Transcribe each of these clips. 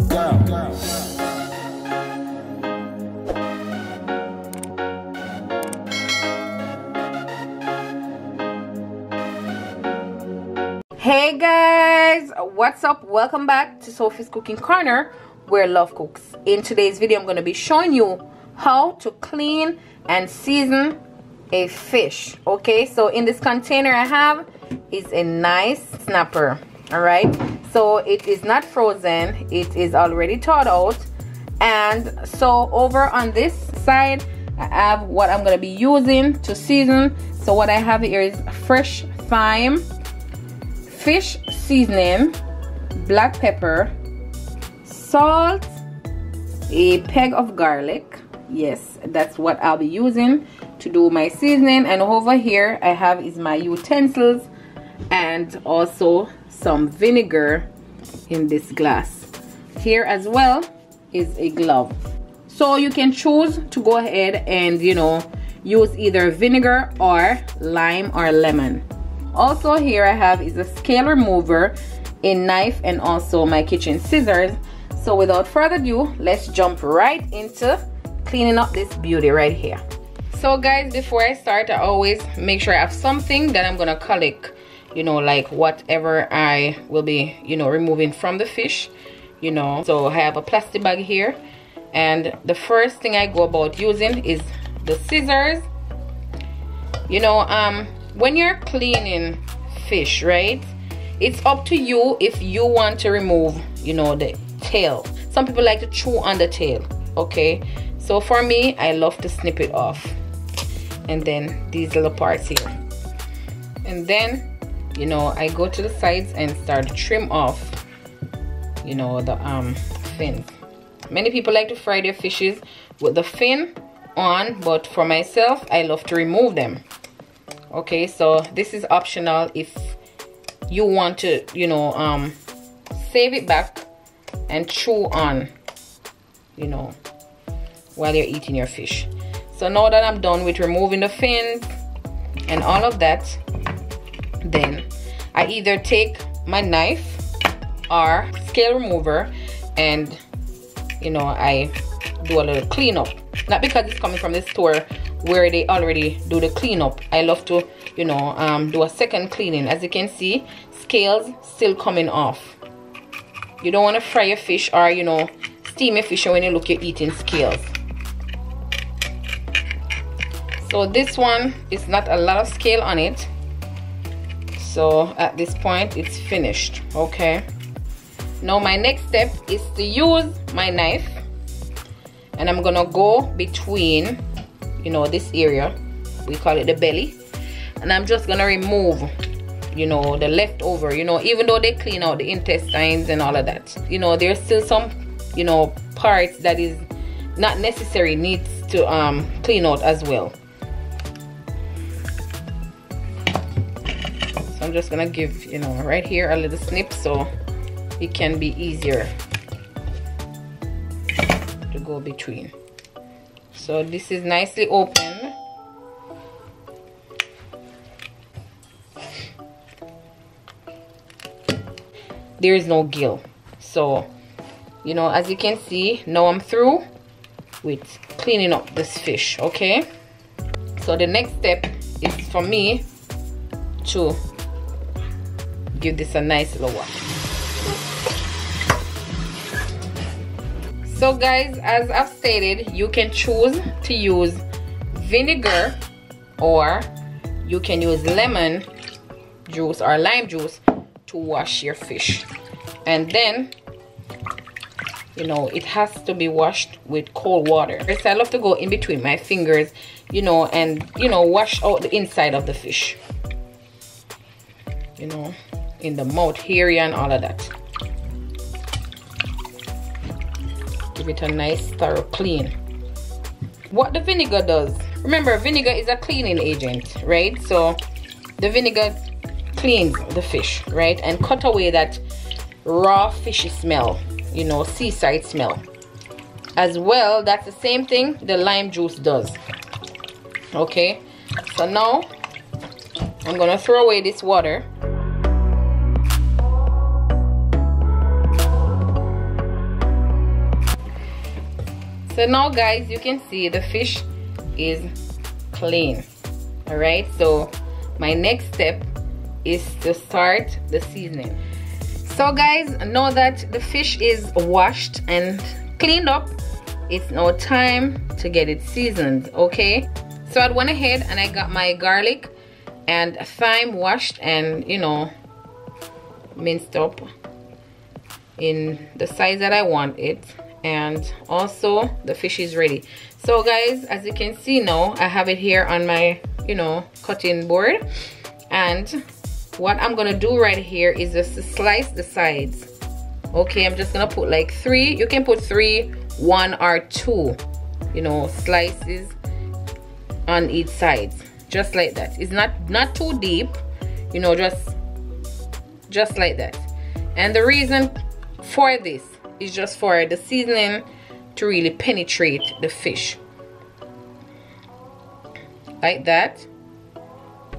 Hey guys, what's up? Welcome back to Sophie's Cooking Corner, where love cooks. In today's video I'm going to be showing you how to clean and season a fish. Okay, so in this container I have is a nice snapper. All right, so it is not frozen, it is already thawed out. And so over on this side I have what I'm going to be using to season. So what I have here is fresh thyme, fish seasoning, black pepper, salt, a peg of garlic. Yes, that's what I'll be using to do my seasoning. And over here I have is my utensils and also some vinegar in this glass. Here as well is a glove. So you can choose to go ahead and, you know, use either vinegar or lime or lemon. Also here I have is a scale remover, a knife, and also my kitchen scissors. So without further ado, let's jump right into cleaning up this beauty right here. So guys, before I start, I always make sure I have something that I'm gonna collect, you know, like whatever I will be, you know, removing from the fish, you know. So I have a plastic bag here, and the first thing I go about using is the scissors. You know, when you're cleaning fish, right, it's up to you if you want to remove, you know, the tail. Some people like to chew on the tail. Okay, so for me, I love to snip it off, and then these little parts here, and then, you know, I go to the sides and start to trim off, you know, the fins. Many people like to fry their fishes with the fin on, but for myself, I love to remove them. Okay, so this is optional if you want to, you know, save it back and chew on, you know, while you're eating your fish. So now that I'm done with removing the fins and all of that, then I either take my knife or scale remover and, you know, I do a little cleanup. Not because it's coming from the store where they already do the cleanup. I love to, you know, do a second cleaning. As you can see, scales still coming off. You don't want to fry your fish or, you know, steam your fish, and when you look, you're eating scales. So this one is not a lot of scale on it. So at this point it's finished. Okay, now my next step is to use my knife, and I'm gonna go between, you know, this area, we call it the belly, and I'm just gonna remove, you know, the leftover. You know, even though they clean out the intestines and all of that, you know, there's still some, you know, parts that is not necessary, needs to clean out as well. So I'm just gonna give, you know, right here a little snip so it can be easier to go between. So this is nicely open. There is no gill. So, you know, as you can see, now I'm through with cleaning up this fish. Okay, so the next step is for me to give this a nice little wash. So guys, as I've stated, you can choose to use vinegar or you can use lemon juice or lime juice to wash your fish. And then, you know, it has to be washed with cold water. So I love to go in between my fingers, you know, and, you know, wash out the inside of the fish, you know, in the mouth area and all of that. Give it a nice thorough clean. What the vinegar does, remember, vinegar is a cleaning agent, right? So the vinegar cleans the fish, right, and cut away that raw fishy smell, you know, seaside smell as well. That's the same thing the lime juice does. Okay, so now I'm gonna throw away this water. So now guys, you can see the fish is clean. All right, so my next step is to start the seasoning. So guys, now that the fish is washed and cleaned up, it's now time to get it seasoned. Okay, so I went ahead and I got my garlic and thyme washed and, you know, minced up in the size that I want it, and also the fish is ready. So guys, as you can see now, I have it here on my, you know, cutting board, and what I'm gonna do right here is just to slice the sides. Okay, I'm just gonna put like 3, you can put 3, 1 or 2, you know, slices on each side, just like that. It's not too deep, you know, just like that. And the reason for this is just for the seasoning to really penetrate the fish, like that,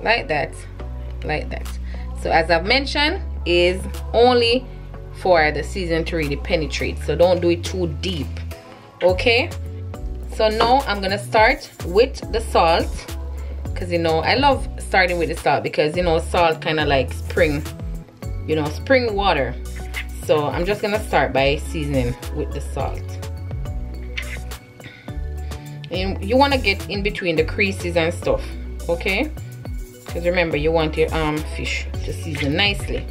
like that, like that. So as I've mentioned, is only for the seasoning to really penetrate, so don't do it too deep. Okay, so now I'm gonna start with the salt, because, you know, I love starting with the salt because, you know, salt kind of like spring, you know, spring water. So I'm just gonna start by seasoning with the salt. And you want to get in between the creases and stuff, okay? Because remember, you want your fish to season nicely.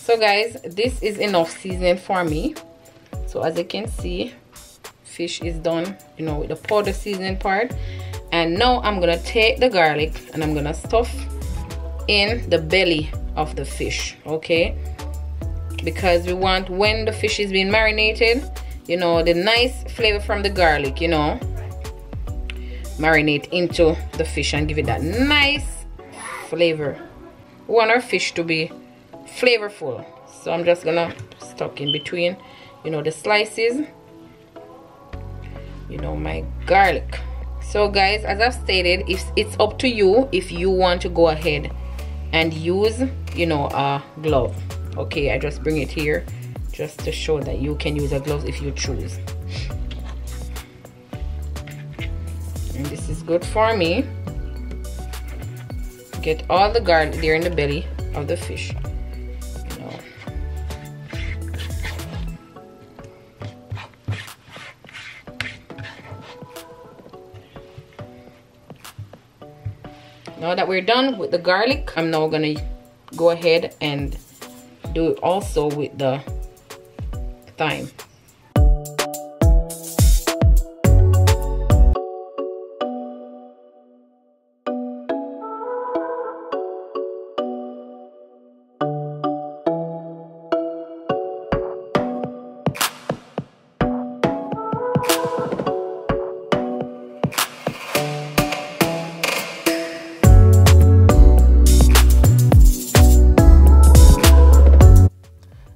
So guys, this is enough seasoning for me. So as you can see, fish is done, you know, with the powder seasoning part. And now I'm gonna take the garlic and I'm gonna stuff in the belly of the fish, okay? Because we want, when the fish is being marinated, you know, the nice flavor from the garlic, you know, marinate into the fish and give it that nice flavor. We want our fish to be flavorful. So I'm just gonna stuck in between, you know, the slices, you know, my garlic. So guys, as I've stated, it's up to you if you want to go ahead and use, you know, a glove. Okay, I just bring it here just to show that you can use a glove if you choose. And this is good for me. Get all the garlic there in the belly of the fish. Now that we're done with the garlic, I'm now gonna go ahead and do it also with the thyme.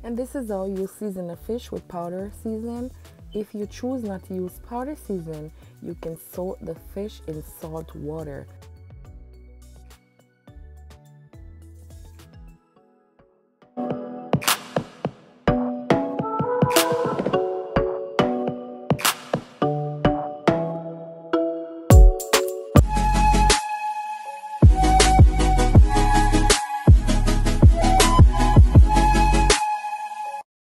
And this is how you season a fish with powder seasoning. If you choose not to use powder seasoning, you can soak the fish in salt water.